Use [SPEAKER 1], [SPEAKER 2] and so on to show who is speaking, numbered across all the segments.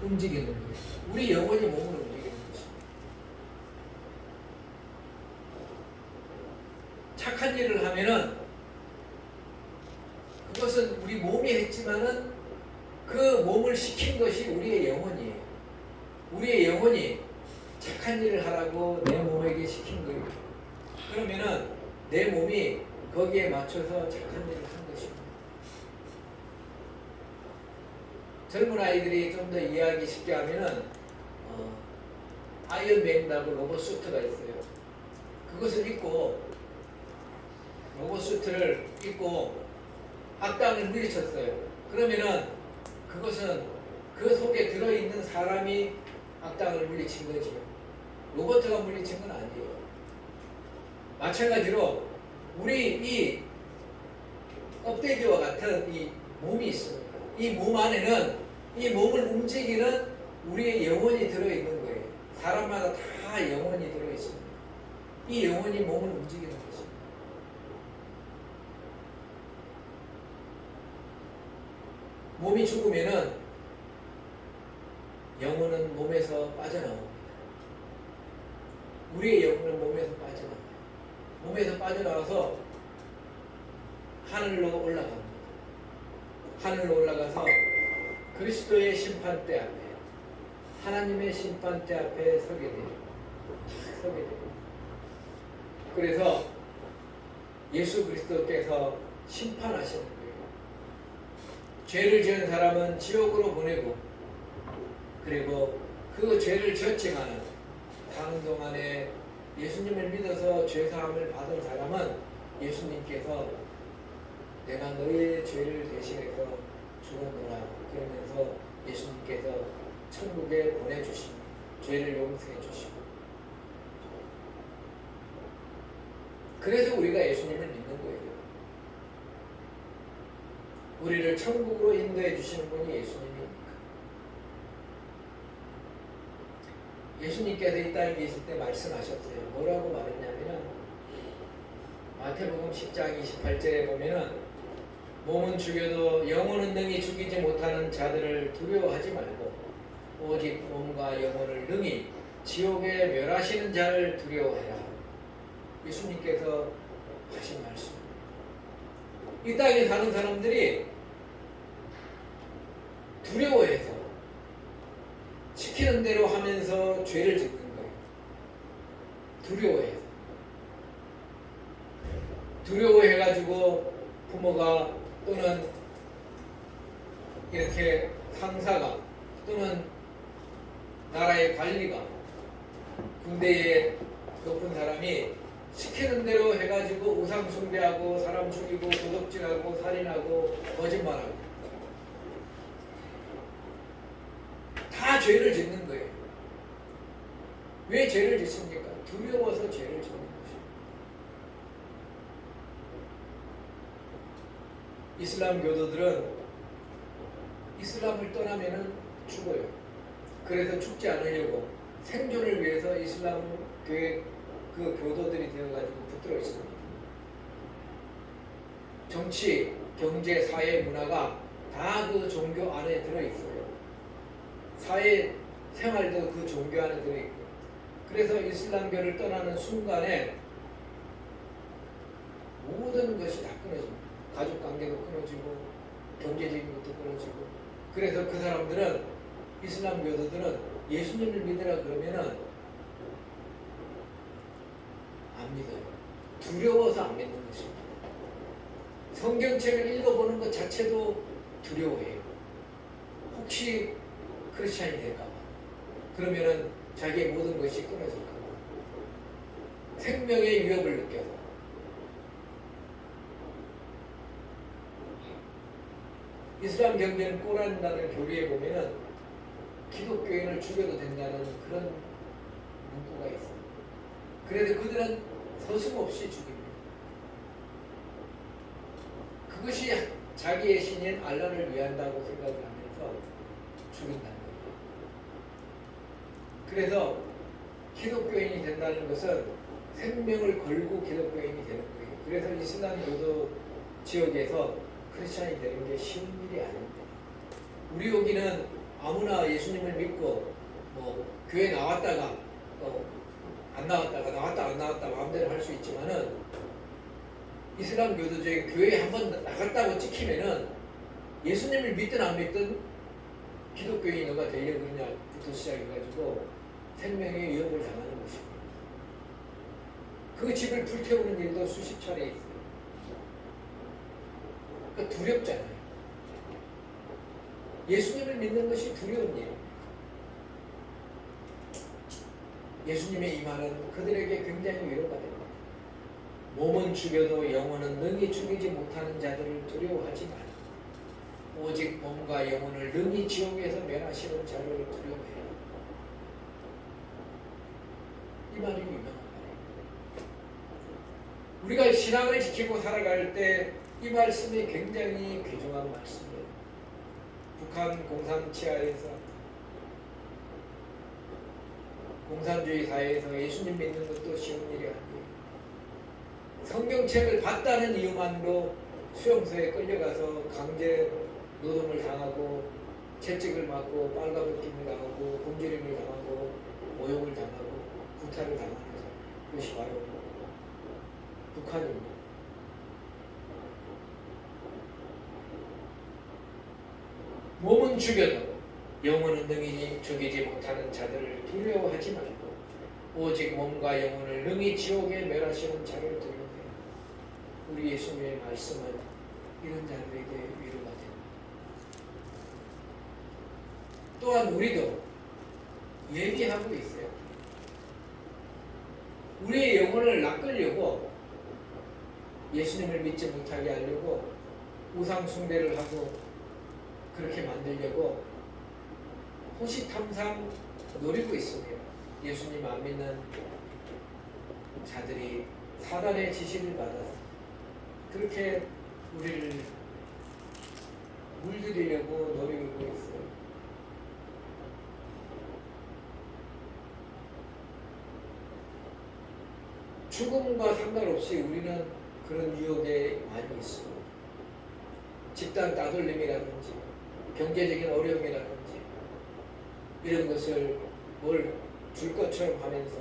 [SPEAKER 1] 움직이는 거예요. 우리 영혼이 몸을 움직이는 것입니다. 착한 일을 하면은 그것은 우리 몸이 했지만은 그 몸을 시킨 것이 우리의 영혼이에요. 우리의 영혼이 착한 일을 하라고 내 몸에게 시킨 거예요. 그러면은 내 몸이 거기에 맞춰서 착한 일을 한 것입니다. 젊은 아이들이 좀 더 이해하기 쉽게 하면은 아이언맨이라고 로봇 수트가 있어요. 그것을 입고 로봇 수트를 입고 악당을 물리쳤어요. 그러면은 그것은 그 속에 들어있는 사람이 악당을 물리친 거지요. 로봇가 물리친 건 아니에요. 마찬가지로 우리 이 껍데기와 같은 이 몸이 있습니다. 이 몸 안에는 이 몸을 움직이는 우리의 영혼이 들어있는 거예요. 사람마다 다 영혼이 들어있습니다. 이 영혼이 몸을 움직이는 것입니다. 몸이 죽으면은 영혼은 몸에서 빠져나옵니다. 우리의 영혼은 몸에서 빠져나와요. 몸에서 빠져나와서 하늘로 올라갑니다. 하늘로 올라가서 그리스도의 심판대 앞에, 하나님의 심판대 앞에 서게 돼요. 서게 돼요. 그래서 예수 그리스도께서 심판하시는 거예요. 죄를 지은 사람은 지옥으로 보내고, 그리고 그 죄를 지었지만 사는 동안에 예수님을 믿어서 죄사함을 받은 사람은 예수님께서 내가 너의 죄를 대신해서 죽었노라 그러면서 예수님께서 천국에 보내주시고 죄를 용서해 주시고, 그래서 우리가 예수님을 믿는 거예요. 우리를 천국으로 인도해 주시는 분이 예수님입니다. 예수님께서 이 땅에 계실 때 말씀하셨어요. 뭐라고 말했냐면 마태복음 10장 28절에 보면은 몸은 죽여도 영혼은 능히 죽이지 못하는 자들을 두려워하지 말고 오직 몸과 영혼을 능히 지옥에 멸하시는 자를 두려워해라. 예수님께서 하신 말씀입니다. 이 땅에 사는 사람들이 두려워해서 시키는 대로 하면서 죄를 짓는 거예요. 두려워해서. 두려워해가지고 부모가 또는 이렇게 상사가 또는 나라의 관리가 군대에 높은 사람이 시키는 대로 해가지고 우상 숭배하고 사람 죽이고 도둑질하고 살인하고 거짓말하고 다 죄를 짓는 거예요. 왜 죄를 짓습니까? 두려워서 죄를 짓는 것입니다. 이슬람 교도들은 이슬람을 떠나면은 죽어요. 그래서 죽지 않으려고 생존을 위해서 이슬람 교회 그 교도들이 되어가지고 붙들어 있습니다. 정치, 경제, 사회, 문화가 다 그 종교 안에 들어 있어요. 사회 생활도 그 종교 안에 들어 있고, 그래서 이슬람교를 떠나는 순간에 모든 것이 다 끊어집니다. 가족 관계도 끊어지고 경제적인 것도 끊어지고. 그래서 그 사람들은 이슬람 교도들은 예수님을 믿으라 그러면은 안 믿어요. 두려워서 안 믿는 것입니다. 성경책을 읽어보는 것 자체도 두려워해요. 혹시 크리스찬이 될까봐, 그러면은 자기의 모든 것이 끊어질까봐, 생명의 위협을 느껴서. 이슬람 경제는 꼬란다는 교리에 보면은 기독교인을 죽여도 된다는 그런 문구가 있습니다. 그래도 그들은 서슴없이 죽입니다. 그것이 자기의 신인 알라를 위한다고 생각을 하면서 죽인다는 거예요. 그래서 기독교인이 된다는 것은 생명을 걸고 기독교인이 되는 거예요. 그래서 이슬람 교도 지역에서 크리스찬이 되는 게 쉬운 일이 아닙니다. 우리 여기는 아무나 예수님을 믿고 뭐 교회 나왔다가 안 나왔다가 나왔다 안 나왔다 마음대로 할 수 있지만은 이슬람 교도적인 교회에 한번 나갔다고 찍히면은 예수님을 믿든 안 믿든 기독교인이 너가 되려고 그러냐부터 시작해가지고 생명의 위협을 당하는 것입니다. 그 집을 불태우는 일도 수십 차례 있어요. 그러니까 두렵잖아요. 예수님을 믿는 것이 두려운 일. 예수님의 이 말은 그들에게 굉장히 위로가 됩니다. 몸은 죽여도 영혼은 능히 죽이지 못하는 자들을 두려워하지 말라. 오직 몸과 영혼을 능히 지옥에서 멸하시는 자를 두려워해라. 이 말이 유명한 말이에요. 우리가 신앙을 지키고 살아갈 때 이 말씀이 굉장히 귀중한 말씀이에요. 북한 공산 치하에서 공산주의 사회에서 예수님 믿는 것도 쉬운 일이 아니에요. 성경책을 봤다는 이유만으로 수용소에 끌려가서 강제 노동을 당하고 채찍을 맞고 빨가벗김을 당하고 굶주림을 당하고 모욕을 당하고 구타를 당하는 것이 바로 북한입니다. 몸은 죽여도 영혼은 능히 죽이지 못하는 자들을 두려워하지 말고 오직 몸과 영혼을 능히 지옥에 멸하시는 자를 두려워해라. 우리 예수님의 말씀은 이런 자들에게 위로가 됩니다. 또한 우리도 예비하고 있어요. 우리의 영혼을 낚으려고 예수님을 믿지 못하게 하려고 우상 숭배를 하고 그렇게 만들려고 호시탐탐 노리고 있습니다. 예수님 안 믿는 자들이 사단의 지시를 받아서 그렇게 우리를 물들이려고 노리고 있어요. 죽음과 상관없이 우리는 그런 유혹에 많이 있습니다. 집단 따돌림이라든지 경제적인 어려움이라든지 이런 것을 뭘 줄 것처럼 하면서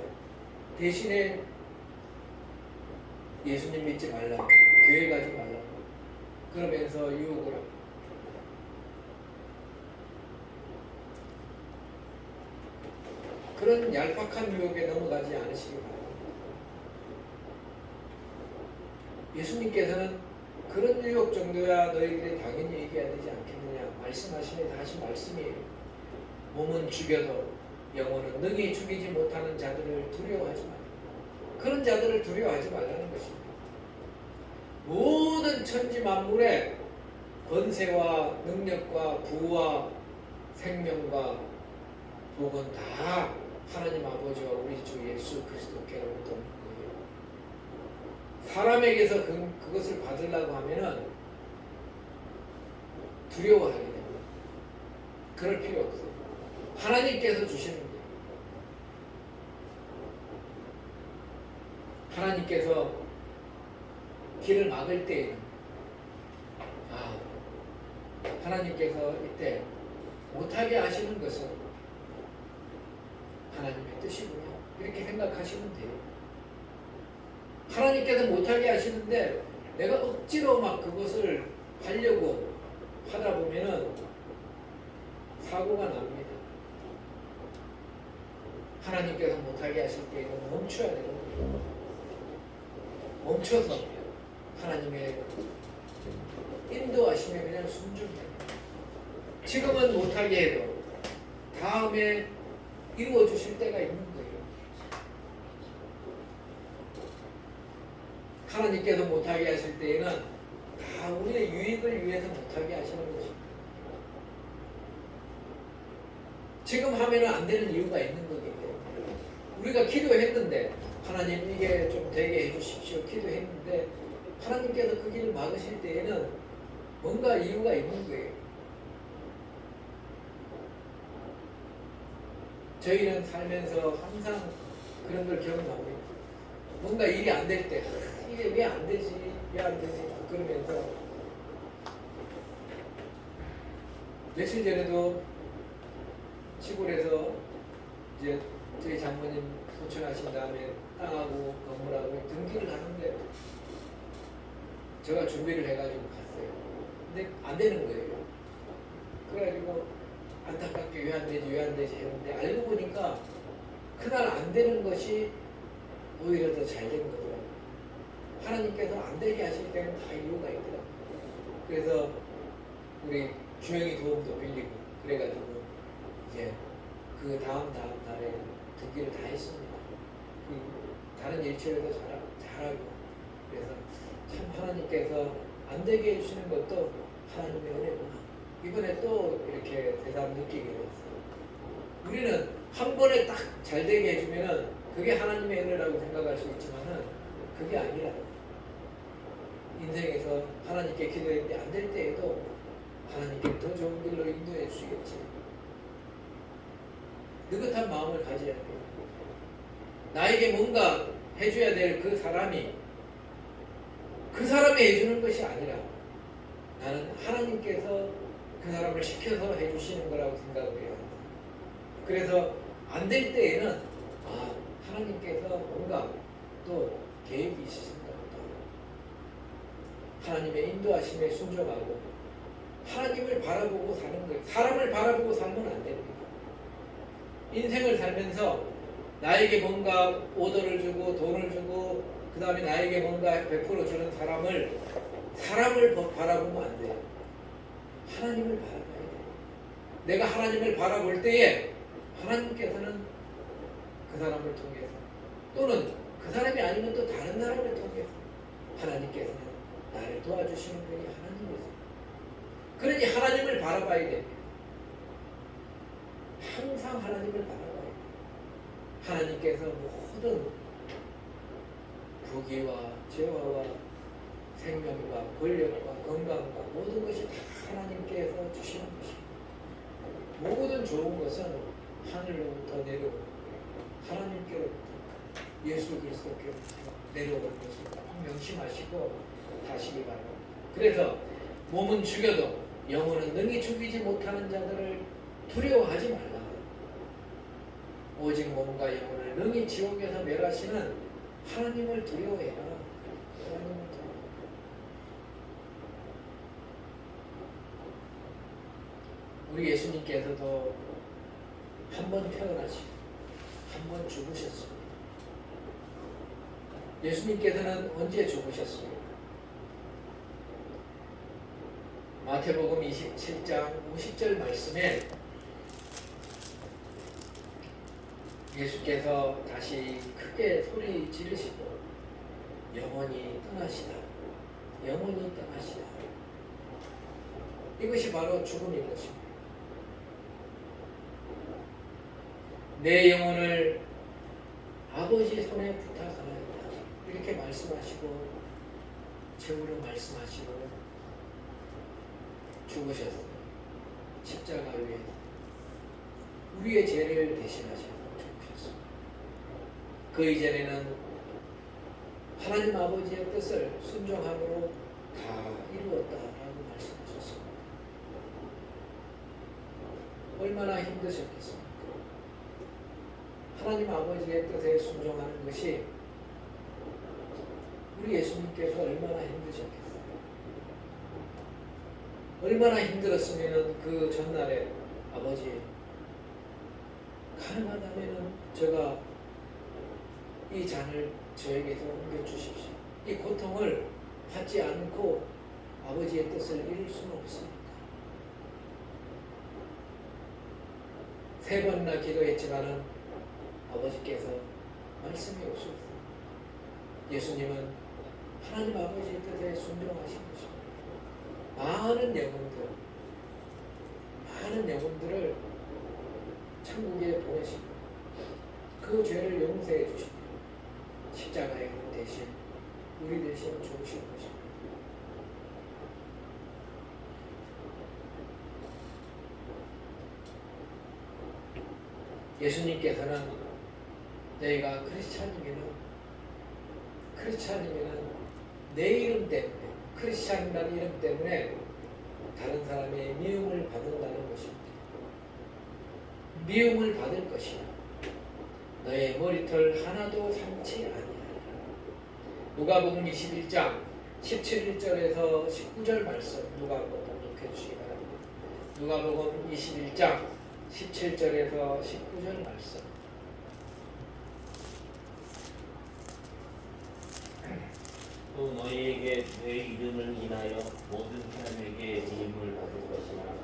[SPEAKER 1] 대신에 예수님 믿지 말라, 교회 가지 말라 그러면서 유혹을 합니다. 그런 얄팍한 유혹에 넘어가지 않으시기 바랍니다. 예수님께서는 그런 유혹 정도야 너희들이 당연히 얘기해야 되지 않겠느냐 말씀하시면 다시 말씀이에요. 몸은 죽여도 영혼은 능히 죽이지 못하는 자들을 두려워하지 말라. 그런 자들을 두려워하지 말라는 것입니다. 모든 천지 만물의 권세와 능력과 부와 생명과 복은 다 하나님 아버지와 우리 주 예수 그리스도께로부터 오는 거예요. 사람에게서 그것을 받으려고 하면은 두려워하게 됩니다. 그럴 필요 없어요. 하나님께서 주시는 거예요. 하나님께서 길을 막을 때에는 하나님께서 이때 못하게 하시는 것은 하나님의 뜻이구나 이렇게 생각하시면 돼요. 하나님께서 못하게 하시는데 내가 억지로 막 그것을 하려고 하다 보면은 사고가 납니다. 하나님께서 못하게 하실 때에는 멈춰야 되는 거예요. 멈춰서 하나님의 인도하심에 그냥 순종해야 돼요. 지금은 못하게 해도 다음에 이루어 주실 때가 있는 거예요. 하나님께서 못하게 하실 때에는 다 우리의 유익을 위해서 못하게 하시는 것입니다. 지금 하면 안 되는 이유가 있는 거기 때문에 우리가 기도했는데 하나님 이게 좀 되게 해주십시오 기도했는데 하나님께서 그 길을 막으실 때에는 뭔가 이유가 있는 거예요. 저희는 살면서 항상 그런 걸 기억나고요. 뭔가 일이 안 될 때 이게 왜 안 되지 왜 안 되지 그러면서 며칠 전에도 시골에서 이제 저희 장모님 소천하신 다음에 땅하고 건물하고 등기를 하는데 제가 준비를 해가지고 갔어요. 근데 안 되는 거예요. 그래가지고 안타깝게 왜 안 되지 했는데 알고 보니까 그날 안 되는 것이 오히려 더 잘 된 거더라고요. 하나님께서 안 되게 하실 때는 다 이유가 있더라고요. 그래서 우리 주영이 도움도 빌리고 그래가지고 이제 그 다음 달에 등기를 다 했습니다. 그 다른 일처리도 잘하고 그래서 참 하나님께서 안 되게 해주시는 것도 하나님의 은혜구나. 이번에 또 이렇게 대담 느끼게 됐어요. 우리는 한 번에 딱 잘 되게 해주면은 그게 하나님의 은혜라고 생각할 수 있지만은 그게 아니라 인생에서 하나님께 기도했는데 안 될 때에도 하나님께 더 좋은 길로 인도해 주시겠지. 느긋한 마음을 가져야 돼요. 나에게 뭔가 해줘야 될 그 사람이 그 사람이 해주는 것이 아니라 나는 하나님께서 그 사람을 시켜서 해주시는 거라고 생각을 해요. 그래서 안 될 때에는 하나님께서 뭔가 또 계획이 있으신가 보다. 하나님의 인도하심에 순종하고 하나님을 바라보고 사는 거예요. 사람을 바라보고 살면 안 됩니다. 인생을 살면서 나에게 뭔가 오더를 주고 돈을 주고 그 다음에 나에게 뭔가 베풀어 주는 사람을 바라보면 안 돼요. 하나님을 바라봐야 돼요. 내가 하나님을 바라볼 때에 하나님께서는 그 사람을 통해서 또는 그 사람이 아니면 또 다른 사람을 통해서 하나님께서는 나를 도와주시는 분이 하나님이세요. 그러니 하나님을 바라봐야 됩니다. 항상 하나님을 바라봐야 돼요. 하나님께서 모든 부귀와 재화와 생명과 권력과 건강과 모든 것이 다 하나님께서 주시는 것입니다. 모든 좋은 것은 하늘로부터 내려오는 거예요. 하나님께로부터 예수 그리스도께로부터 내려오는 것을 명심하시고 다시기 바랍니다. 그래서 몸은 죽여도 영혼은 능히 죽이지 못하는 자들을 두려워하지 말라. 오직 몸과 영혼을 능히 지옥에서 멸하시는 하나님을 두려워해라. 하나님을 두려워해라. 우리 예수님께서도 한 번 태어나시고 한 번 죽으셨습니다. 예수님께서는 언제 죽으셨습니까? 마태복음 27장 50절 말씀에 예수께서 다시 크게 소리 지르시고 영원히 떠나시다. 영원히 떠나시다. 이것이 바로 죽음인 것입니다. 내 영혼을 아버지 손에 부탁하나이다. 이렇게 말씀하시고 최후로 말씀하시고 죽으셨어요. 십자가 위에 우리의 죄를 대신하셔서 죽으셨습니다. 그 이전에는 하나님 아버지의 뜻을 순종함으로 다 이루었다라고 말씀하셨습니다. 얼마나 힘드셨겠습니까? 하나님 아버지의 뜻에 순종하는 것이 우리 예수님께서 얼마나 힘드셨겠어요. 얼마나 힘들었으면 그 전날에 아버지 가능하다면 제가 이 잔을 저에게서 옮겨주십시오. 이 고통을 받지 않고 아버지의 뜻을 이룰 수는 없습니다. 3번이나 기도했지만은 아버지께서 말씀이 없었어요. 예수님은 하나님 아버지의 뜻에 순종하신 것입니다. 많은 영혼들을 천국에 보내시고 그 죄를 용서해 주시고 십자가에 대신 우리 대신 죽으신 것입니다. 예수님께서는 너희가 크리스찬이면 내 이름 때문에 크리스찬이라는 이름 때문에 다른 사람의 미움을 받는다는 것입니다. 미움을 받을 것이라. 너의 머리털 하나도 상치 아니하리라. 누가복음 21장 17절에서 19절 말씀 누가복음 읽혀주시기 바랍니다. 누가복음 21장 17절에서 19절 말씀.
[SPEAKER 2] 또 너희에게 내 이름을 인하여 모든 사람에게 미움을 받을 것이나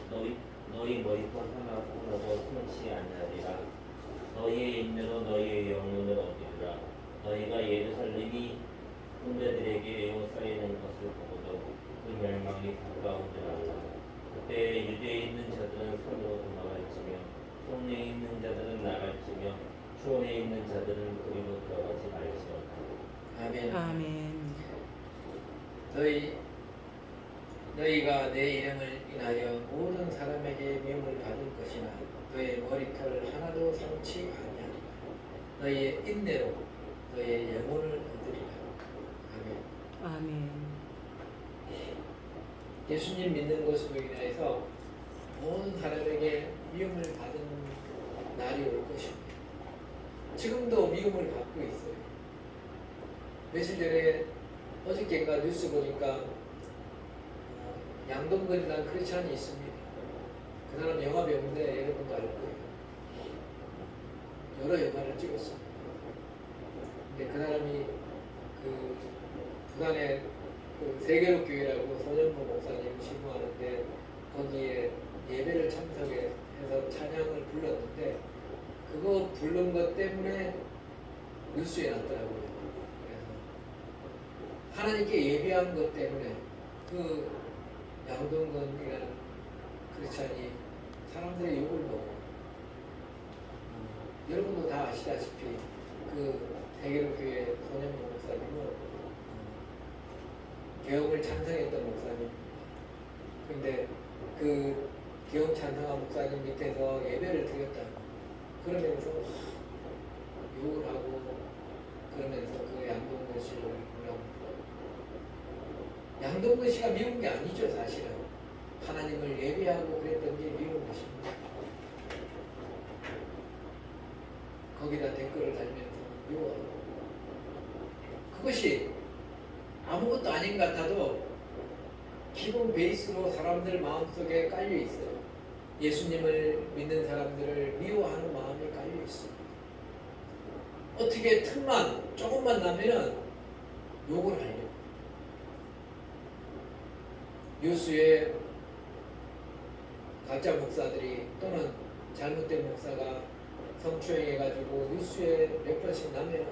[SPEAKER 2] 너희 머리털 하나도 상치 아니하리라. 너희의 인내로 너희의 영혼을 얻으리라. 너희가 예루살렘이 혼자들에게 에워싸이는 것을 보고도 그 멸망이 가까운 줄 알라. 그때 유대에 있는 자들은 산으로 도망할지며 성내에 있는 자들은 나갈지며 초원에 있는 자들은 그리로 들어가지 말지어다.
[SPEAKER 1] 아멘.
[SPEAKER 3] 아멘.
[SPEAKER 1] 너희가 내 이름을 인하여 모든 사람에게 미움을 받을 것이나 너의 머리털 하나도 상치 아니하리라. 너희의 인내로 너희의 영혼을 얻으리라. 아멘.
[SPEAKER 3] 아멘.
[SPEAKER 1] 예수님 믿는 것으로 인해서 모든 사람에게 미움을 받은 날이 올 것입니다. 지금도 미움을 받고 있어요. 며칠 전에 어저께인가 뉴스 보니까 양동근이라는 크리스찬이 있습니다. 그 사람 영화 배우인데 여러분도 알 거예요. 여러 영화를 찍었습니다. 근데 그 사람이 그 부산에 그 세계로 교회라고 손현보 목사님 신부하는데 거기에 예배를 참석해서 찬양을 불렀는데 그거 부른 것 때문에 뉴스에 났더라고요. 그래서 하나님께 예배한 것 때문에 그 양동근이라는 크리스찬이 사람들의 욕을 먹고 여러분도 다 아시다시피 그 세계로 교회 손현보 목사님은 개혁을 찬성했던 목사님. 근데 그 개혁 찬성한 목사님 밑에서 예배를 드렸다. 그러면서 욕을 하고 그러면서 그 양동근 씨를 뭐라고. 양동근 씨가 미운 게 아니죠, 사실은. 하나님을 예배하고 그랬던 게 미운 것입니다. 거기다 댓글을 달면서 욕하고. 그것이 아무것도 아닌 것 같아도 기본 베이스로 사람들 마음속에 깔려 있어요. 예수님을 믿는 사람들을 미워하는 마음이 깔려 있어요. 어떻게 틈만 조금만 나면은 욕을 하려고. 뉴스에 가짜 목사들이 또는 잘못된 목사가 성추행해가지고 뉴스에 몇 번씩 나면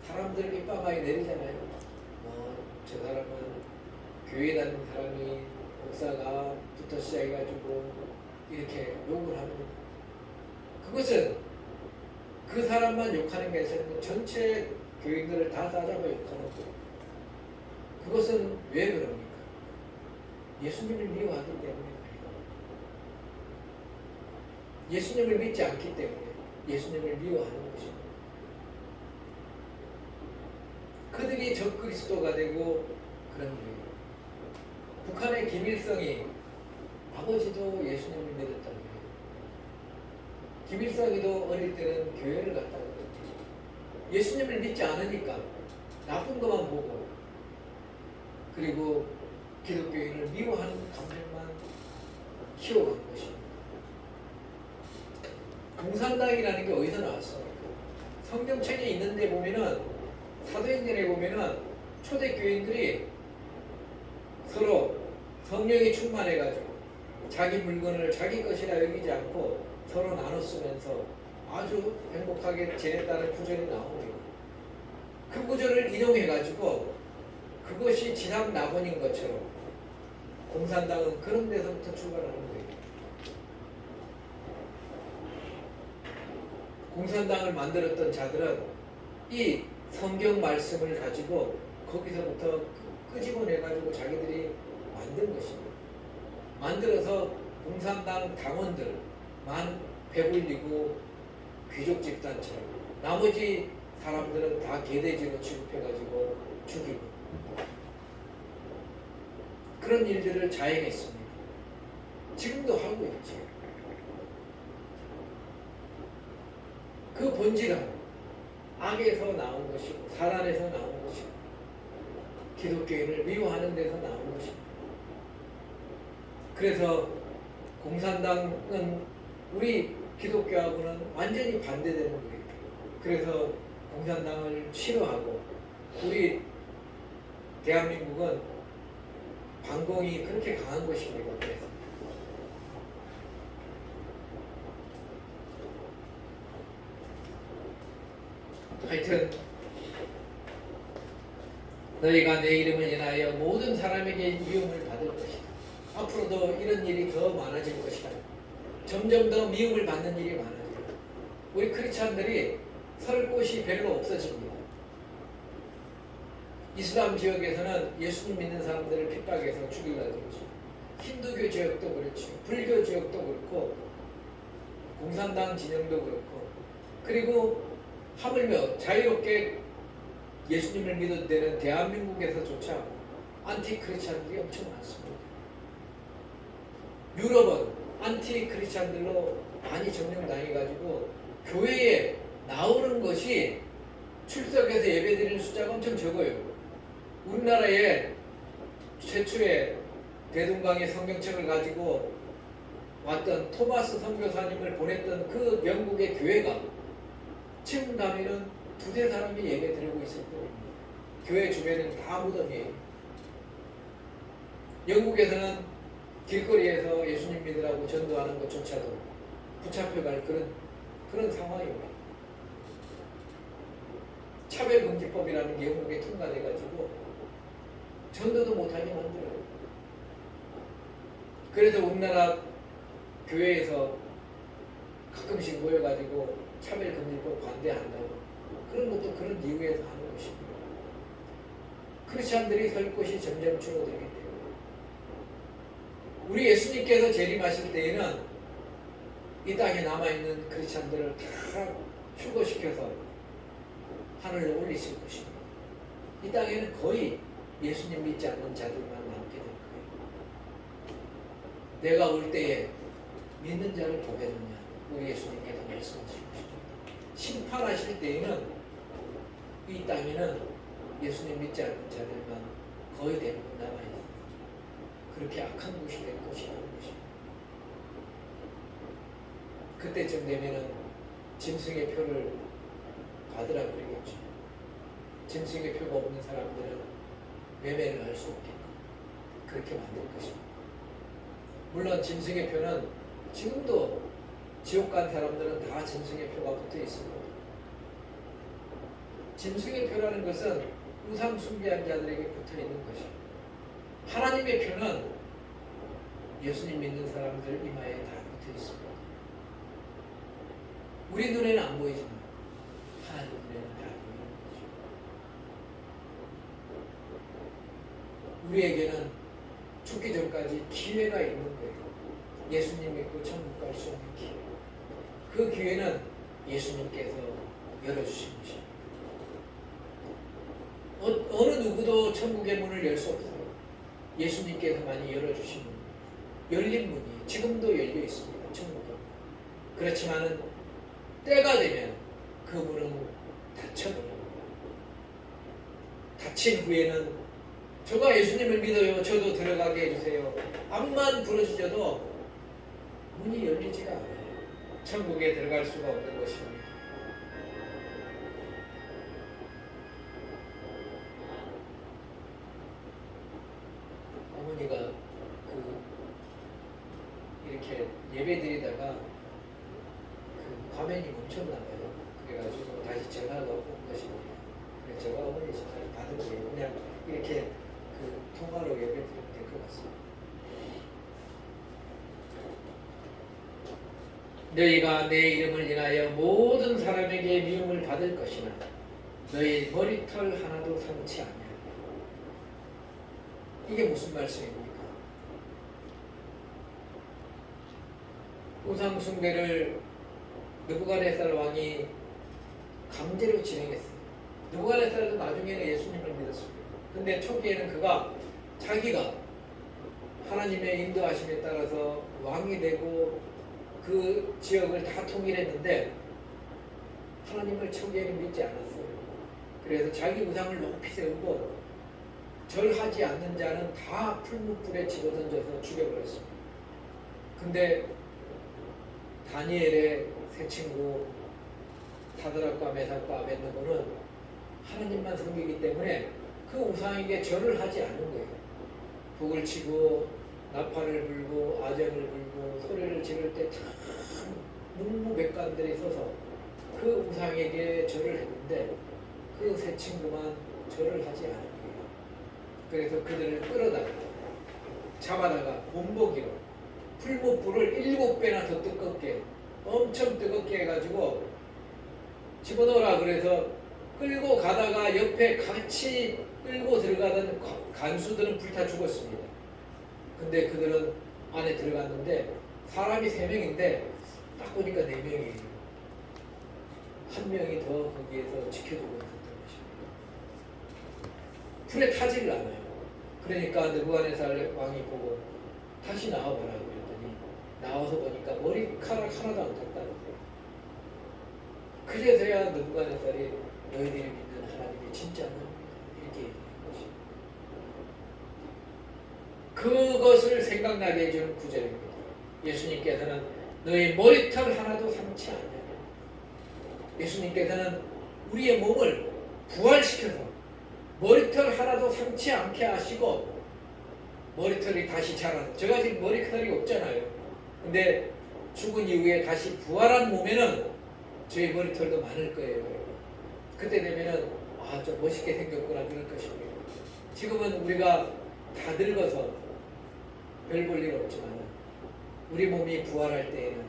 [SPEAKER 1] 사람들 입방아에 내리잖아요. 저 사람은 교회 다니는 사람이 목사가 부터 시작해가지고 이렇게 욕을 하는 그것은 그 사람만 욕하는 게 아니라 전체 교인들을 다 따져서 욕하는 거예요. 그것은 왜 그럽니까? 예수님을 미워하기 때문에 예수님을 믿지 않기 때문에 예수님을 미워하는 것입니다. 그들이 적그리스도가 되고 그런 거예요. 북한의 김일성이 아버지도 예수님을 믿었다는 거예요. 김일성이도 어릴 때는 교회를 갔다는 거예요. 예수님을 믿지 않으니까 나쁜 것만 보고 그리고 기독교인을 미워하는 감정만 키워간 것입니다. 공산당이라는 게 어디서 나왔습니까? 성경책에 있는데 보면은 사도행전에 보면은 초대교인들이 서로 성령이 충만해가지고 자기 물건을 자기 것이라 여기지 않고 서로 나눠 쓰면서 아주 행복하게 지냈다는 구절이 나옵니다. 그 구절을 인용해가지고 그것이 지상 낙원인 것처럼 공산당은 그런 데서부터 출발하는 거예요. 공산당을 만들었던 자들은 이 성경 말씀을 가지고 거기서부터 끄집어내가지고 자기들이 만든 것입니다. 만들어서 공산당 당원들만 배불리고 귀족 집단처럼 나머지 사람들은 다 개돼지로 취급해가지고 죽이고 그런 일들을 자행했습니다. 지금도 하고 있죠. 그 본질은 악에서 나온 것이고 사단에서 나온 것이고 기독교인을 미워하는 데서 나온 것입니다. 그래서 공산당은 우리 기독교하고는 완전히 반대되는 거예요. 그래서 공산당을 싫어하고 우리 대한민국은 반공이 그렇게 강한 것입니다. 그래서 하여튼 너희가 내 이름을 인하여 모든 사람에게 미움을 받을 것이다. 앞으로도 이런 일이 더 많아질 것이다. 점점 더 미움을 받는 일이 많아져요. 우리 크리스찬들이 설 곳이 별로 없어집니다. 이슬람 지역에서는 예수님 믿는 사람들을 핍박해서 죽이려고 그러죠. 힌두교 지역도 그렇죠. 불교 지역도 그렇고 공산당 진영도 그렇고 그리고 하물며 자유롭게 예수님을 믿어도 되는 대한민국에서조차 안티 크리스찬들이 엄청 많습니다. 유럽은 안티 크리스찬들로 많이 점령당해가지고 교회에 나오는 것이 출석해서 예배드리는 숫자가 엄청 적어요. 우리나라에 최초에 대동강의 성경책을 가지고 왔던 토마스 선교사님을 보냈던 그 영국의 교회가 지금 가면은 두세 사람이 예배 드리고 있을 거예요. 교회 주변은 다 무덤이에요. 영국에서는 길거리에서 예수님 믿으라고 전도하는 것조차도 붙잡혀갈 그런 상황입니다. 차별금지법이라는 게 영국에 통과돼가지고 전도도 못하게 만들어요. 그래서 우리나라 교회에서 가끔씩 모여가지고 차별금지법 반대한다고 그런 것도 그런 이유에서 하는 것입니다. 크리스찬들이 설 곳이 점점 줄어들기 때문에 우리 예수님께서 재림하실 때에는 이 땅에 남아있는 크리스찬들을 다 휴거시켜서 하늘로 올리실 것입니다. 이 땅에는 거의 예수님 믿지 않는 자들만 남게 될 거예요. 내가 올 때에 믿는 자를 보겠느냐 우리 예수님께서 말씀하신 것입니다. 심판하실 때에는 이 땅에는 예수님 믿지 않는 자들만 거의 대부분 남아있습니다. 그렇게 악한 곳이 될 것이라는 것입니다. 그때쯤 되면은 짐승의 표를 받으라 그러겠죠. 짐승의 표가 없는 사람들은 매매를 할 수 없게끔 그렇게 만들 것입니다. 물론 짐승의 표는 지금도 지옥 간 사람들은 다 짐승의 표가 붙어 있습니다. 짐승의 표라는 것은 우상 숭배한 자들에게 붙어 있는 것입니다. 하나님의 표는 예수님 믿는 사람들 이마에 다 붙어 있습니다. 우리 눈에는 안 보이지만 하나님 눈에는 다 보이는 거죠. 우리에게는 죽기 전까지 기회가 있는 거예요. 예수님 믿고 천국 갈 수 있는 기회. 그 기회는 예수님께서 열어주신 것입니다. 어느 누구도 천국의 문을 열 수 없어요. 예수님께서만이 열어주신 문, 열린 문이 지금도 열려 있습니다. 천국은. 그렇지만은 때가 되면 그 문은 닫혀버려요. 닫힌 후에는 저가 예수님을 믿어요. 저도 들어가게 해주세요. 앞만 부러지셔도 문이 열리지가 않아요. 천국에 들어갈 수가 없는 것입니다. 어머니가 이렇게 예배드리다가 화면이 멈췄나봐요. 그래가지고 다시 전화가 온 것입니다. 그래서 제가 어머니 전화를 받은 거예요. 그냥 이렇게 통화로 예배드리면 될 것 같습니다. 너희가 내 이름을 인하여 모든 사람에게 미움을 받을 것이나 너희 머리털 하나도 상치 아니하리라. 이게 무슨 말씀입니까? 우상 숭배를 느부갓네살 왕이 강제로 진행했어요. 느부갓네살도 나중에는 예수님을 믿었습니다. 근데 초기에는 그가 자기가 하나님의 인도하심에 따라서 왕이 되고 그 지역을 다 통일했는데 하나님을 초기에는 믿지 않았어요. 그래서 자기 우상을 높이 세우고 절하지 않는 자는 다 풀무불에 집어던져서 죽여버렸습니다. 근데 다니엘의 세 친구 사드락과 메삭과 아벳느고는 하나님만 섬기기 때문에 그 우상에게 절을 하지 않은 거예요. 북을 치고 나팔을 불고 아정을 불고 소리를 지를 때 다 묵묵백관들이 서서 그 우상에게 절을 했는데 그 세 친구만 절을 하지 않은 거예요. 그래서 그들을 끌어다가 잡아다가 본보기로 풀무불을 7배나 더 뜨겁게 엄청 뜨겁게 해가지고 집어넣으라 그래서 끌고 가다가 옆에 같이 끌고 들어가던 간수들은 불타 죽었습니다. 근데 그들은 안에 들어갔는데 사람이 3명인데 딱 보니까 4명이에요. 한 명이 더 거기에서 지켜주고 있었던 것입니다. 불에 타지를 않아요. 그러니까 느부갓네살 왕이 보고 다시 나와보라 그랬더니 나와서 보니까 머리카락 하나도 안 탔다는 거예요. 그래서야 느부갓네살이 너희들이 믿는 하나님이 진짜 하나님이다 이렇게 얘기한 것입니다. 그것을 생각나게 해주는 구절입니다. 예수님께서는 너희 머리털 하나도 상치 않냐. 예수님께서는 우리의 몸을 부활시켜서 머리털 하나도 상치 않게 하시고 머리털이 다시 자라서 제가 지금 머리털이 없잖아요. 근데 죽은 이후에 다시 부활한 몸에는 저희 머리털도 많을 거예요. 그때 되면은 좀 멋있게 생겼구나 그럴 것입니다. 지금은 우리가 다 늙어서 별 볼 일 없지만 우리 몸이 부활할 때에는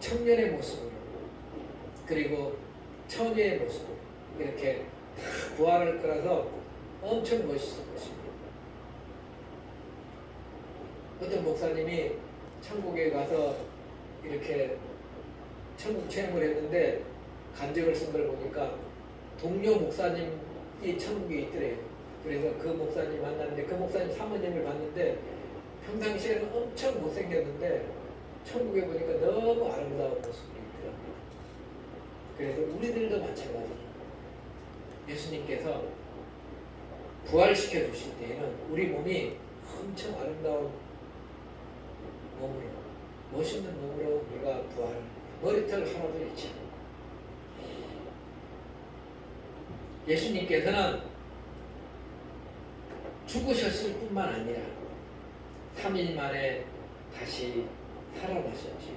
[SPEAKER 1] 청년의 모습으로 그리고 처녀의 모습으로 이렇게 부활할 거라서 엄청 멋있을 것입니다. 어떤 목사님이 천국에 가서 이렇게 천국 체험을 했는데 간증을 쓴 걸 보니까 동료 목사님이 천국에 있더래요. 그래서 그 목사님 만났는데 그 목사님 사모님을 봤는데 평상시에는 엄청 못생겼는데 천국에 보니까 너무 아름다운 모습이 있더랍니다. 그래서 우리들도 마찬가지입니다. 예수님께서 부활시켜 주실 때에는 우리 몸이 엄청 아름다운 몸으로 멋있는 몸으로 우리가 부활을 머리털 하나도 잃지 않고 예수님께서는 죽으셨을 뿐만 아니라 3일 만에 다시 살아나셨지.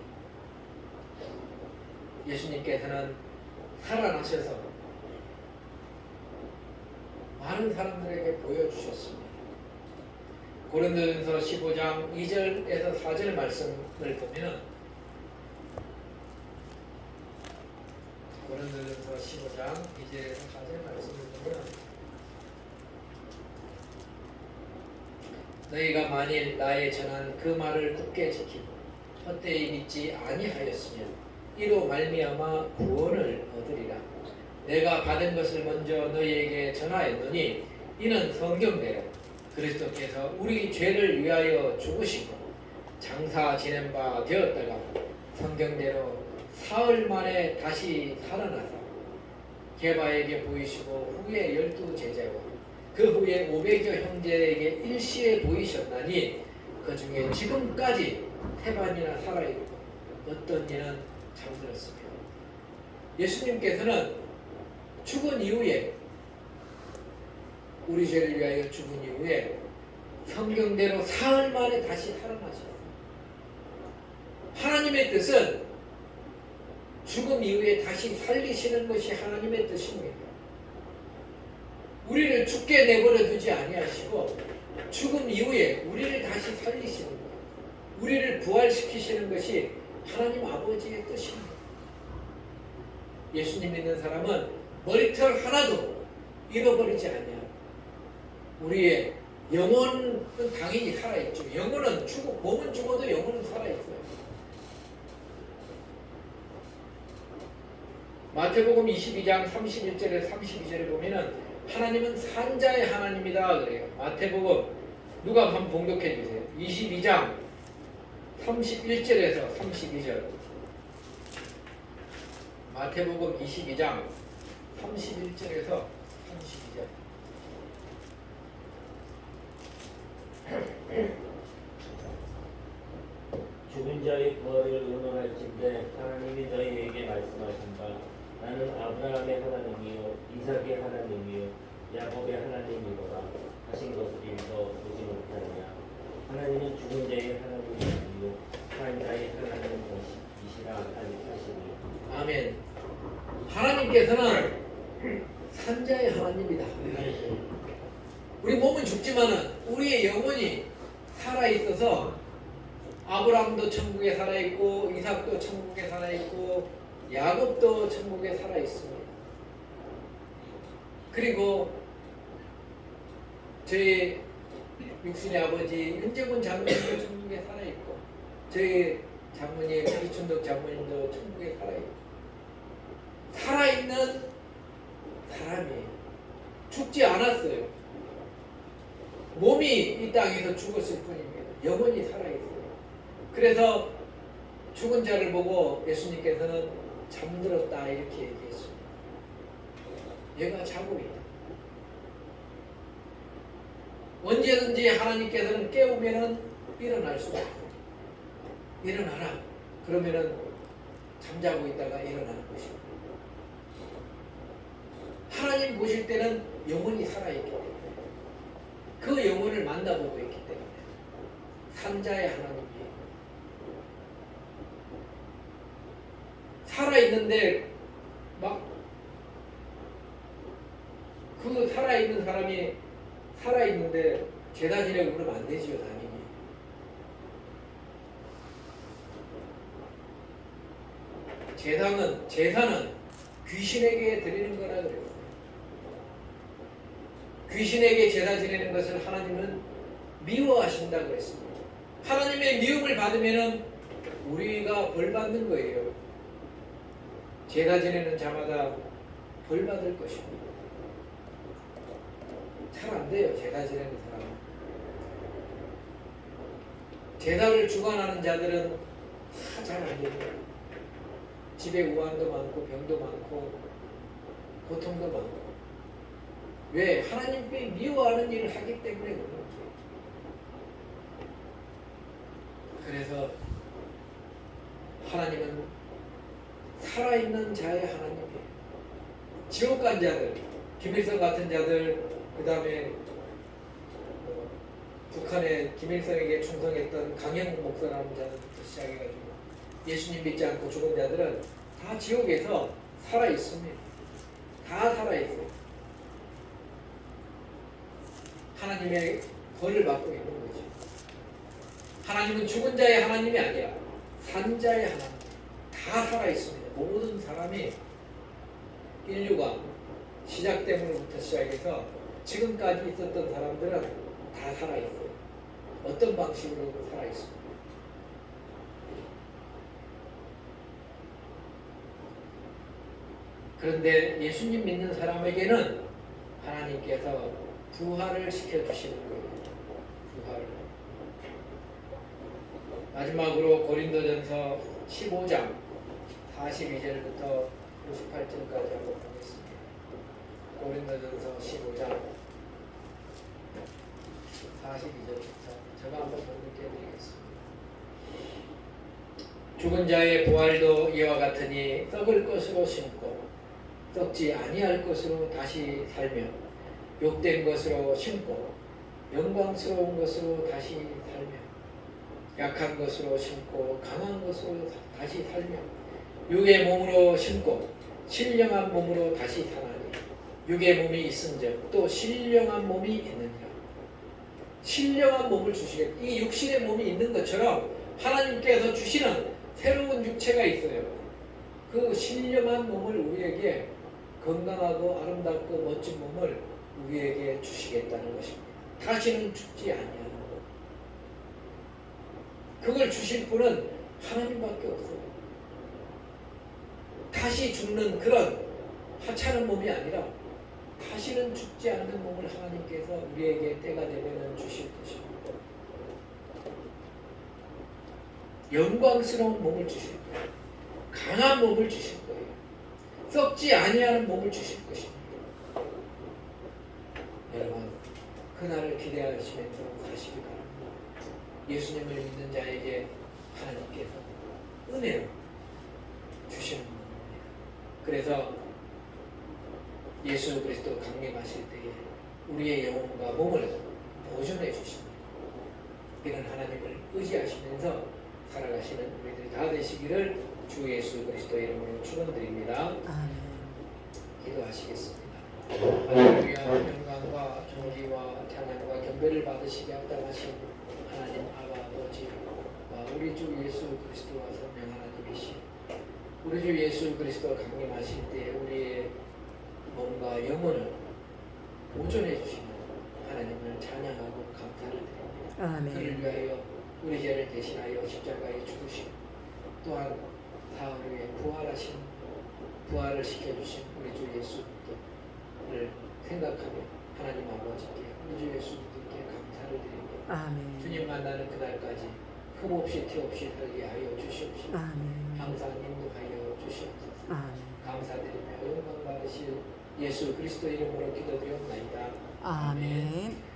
[SPEAKER 1] 예수님께서는 살아나셔서 많은 사람들에게 보여주셨습니다. 고린도전서 15장 2절에서 4절 말씀을 보면 고린도전서 15장 2절에서 4절 말씀을 보면 너희가 만일 나의 전한 그 말을 굳게 지키고 헛되이 믿지 아니하였으면 이로 말미암아 구원을 얻으리라. 내가 받은 것을 먼저 너희에게 전하였노니 이는 성경대로 그리스도께서 우리 죄를 위하여 죽으시고 장사 지낸 바 되었다가 성경대로 사흘 만에 다시 살아나서 게바에게 보이시고 후에 12제자와 그 후에 500여 형제에게 일시에 보이셨나니 그 중에 지금까지 태반이나 살아있고 어떤 이는 잠들었으며 예수님께서는 죽은 이후에 우리 죄를 위하여 죽은 이후에 성경대로 사흘 만에 다시 살아나셨어요. 하나님의 뜻은 죽음 이후에 다시 살리시는 것이 하나님의 뜻입니다. 우리를 죽게 내버려 두지 아니하시고 죽음 이후에 우리를 다시 살리시는 거예요. 우리를 부활시키시는 것이 하나님 아버지의 뜻입니다. 예수님 믿는 사람은 머리털 하나도 잃어버리지 않냐. 우리의 영혼은 당연히 살아있죠. 영혼은 몸은 죽어도 영혼은 살아있어요. 마태복음 22장 31절에 32절에 보면은 하나님은 산자의 하나님이다 그래요. 마태복음 누가 한번 봉독해 주세요. 22장 31절에서 32절 마태복음 22장 31절에서 32절.
[SPEAKER 2] 죽은 자의 부활을 의논할진대 하나님이 너희에게 말씀하신다. 나는 아브라함의 하나님이요 이삭의 하나님이요 야곱의 하나님이로라 하신 것을 읽어 보지 못하느냐. 하나님은 죽은 자의 하나님이시요 산 자의 하나님이시라 하시니.
[SPEAKER 1] 아멘. 하나님께서는 산자의 하나님이다. 우리 몸은 죽지만은 우리의 영혼이 살아 있어서 아브라함도 천국에 살아 있고 이삭도 천국에 살아 있고 야곱도 천국에 살아 있습니다. 그리고 저희 육신의 아버지 윤재군 장모님도 천국에 살아 있고 저희 장모님 이춘덕 장모님도 천국에 살아 있고 살아 있는 사람이에요. 죽지 않았어요. 몸이 이 땅에서 죽었을 뿐입니다. 영혼이 살아 있어요. 그래서 죽은 자를 보고 예수님께서는 잠들었다 이렇게 얘기했습니다. 얘가 자고 있다. 언제든지 하나님께서는 깨우면은 일어날 수가 없어요. 일어나라. 그러면은 잠자고 있다가 일어나는 것입니다. 하나님 보실 때는 영혼이 살아있기 때문에 그 영혼을 만나보고 있기 때문에 산자의 하나님이에요. 살아있는데 막 그 살아있는 사람이 살아있는데 제사 지내고 그러면 안 되지요. 당연히. 제사는 귀신에게 드리는 거라 그래요. 귀신에게 제사 지내는 것을 하나님은 미워하신다고 했습니다. 하나님의 미움을 받으면 우리가 벌 받는 거예요. 제사 지내는 자마다 벌 받을 것입니다. 잘 안 돼요. 제사 지내는 사람은. 제사를 주관하는 자들은 다 잘 안 됩니다. 집에 우환도 많고 병도 많고 고통도 많고. 왜? 하나님께 미워하는 일을 하기 때문에 그런 거예요. 그래서 하나님은 살아있는 자의 하나님이에요. 지옥 간 자들, 김일성 같은 자들, 그 다음에 북한의 김일성에게 충성했던 강영욱 목사라는 자들부터 시작해가지고 예수님 믿지 않고 죽은 자들은 다 지옥에서 살아있습니다. 다 살아있어요. 하나님의 벌을 받고 있는 거죠. 하나님은 죽은 자의 하나님이 아니라 산자의 하나님. 다 살아있습니다. 모든 사람이 인류가 시작 때문부터 시작해서 지금까지 있었던 사람들은 다 살아있어요. 어떤 방식으로도 살아있습니다. 그런데 예수님 믿는 사람에게는 하나님께서 부활을 시켜주시는 거예요. 부활을. 마지막으로 고린도전서 15장 42절부터 58절까지 한번 보겠습니다. 고린도전서 15장 42절부터 제가 한번 본문께 드리겠습니다. 죽은 자의 부활도 이와 같으니 썩을 것으로 심고 썩지 아니할 것으로 다시 살며 욕된 것으로 심고 영광스러운 것으로 다시 살며 약한 것으로 심고 강한 것으로 다시 살며 육의 몸으로 심고 신령한 몸으로 다시 사나니 육의 몸이 있은즉 또 신령한 몸이 있느니라. 신령한 몸을 주시겠다. 이 육신의 몸이 있는 것처럼 하나님께서 주시는 새로운 육체가 있어요. 그 신령한 몸을 우리에게 건강하고 아름답고 멋진 몸을 우리에게 주시겠다는 것입니다. 다시는 죽지 아니하는 것. 그걸 주실 분은 하나님밖에 없어요. 다시 죽는 그런 하찮은 몸이 아니라 다시는 죽지 않는 몸을 하나님께서 우리에게 때가 되면 주실 것입니다. 영광스러운 몸을 주실 거예요. 강한 몸을 주실 거예요. 썩지 아니하는 몸을 주실 것입니다. 여러분, 그날을 기대하시면서 사시기 바랍니다. 예수님을 믿는 자에게 하나님께서 은혜로 주시는 겁니다. 그래서 예수 그리스도 강림하실 때에 우리의 영혼과 몸을 보존해 주십니다. 이런 하나님을 의지하시면서 살아가시는 우리들이 다 되시기를 주 예수 그리스도 이름으로 축원드립니다.
[SPEAKER 3] 아멘.
[SPEAKER 1] 기도하시겠습니다. 할렐루야. 영광과 존귀와 찬양과 경배를 받으시게 합당하신 하나님 아바 아버지, 우리 주 예수 그리스도와 성령 하나님이시, 우리 주 예수 그리스도 강림하실 때 우리의 몸과 영혼을 보존해 주시는 하나님을 찬양하고 감사를 드립니다.
[SPEAKER 3] 아멘.
[SPEAKER 1] 그를 위하여 우리 죄를 대신하여 십자가에 죽으시고 또한 사흘 후에 부활을 시켜주신 우리 주 예수님을 생각하며 하나님 아버지께 우리 주 예수님께 감사를 드립니다.
[SPEAKER 3] 아멘.
[SPEAKER 1] 주님 만나는 그날까지 흠없이 티없이 살게 하여 주시옵시고
[SPEAKER 3] 아멘.
[SPEAKER 1] 항상 인도하여 주시옵소서.
[SPEAKER 3] 아멘.
[SPEAKER 1] 감사드리며 영광 받으실 예수 그리스도 이름으로 기도드리옵나이다.
[SPEAKER 3] 아멘.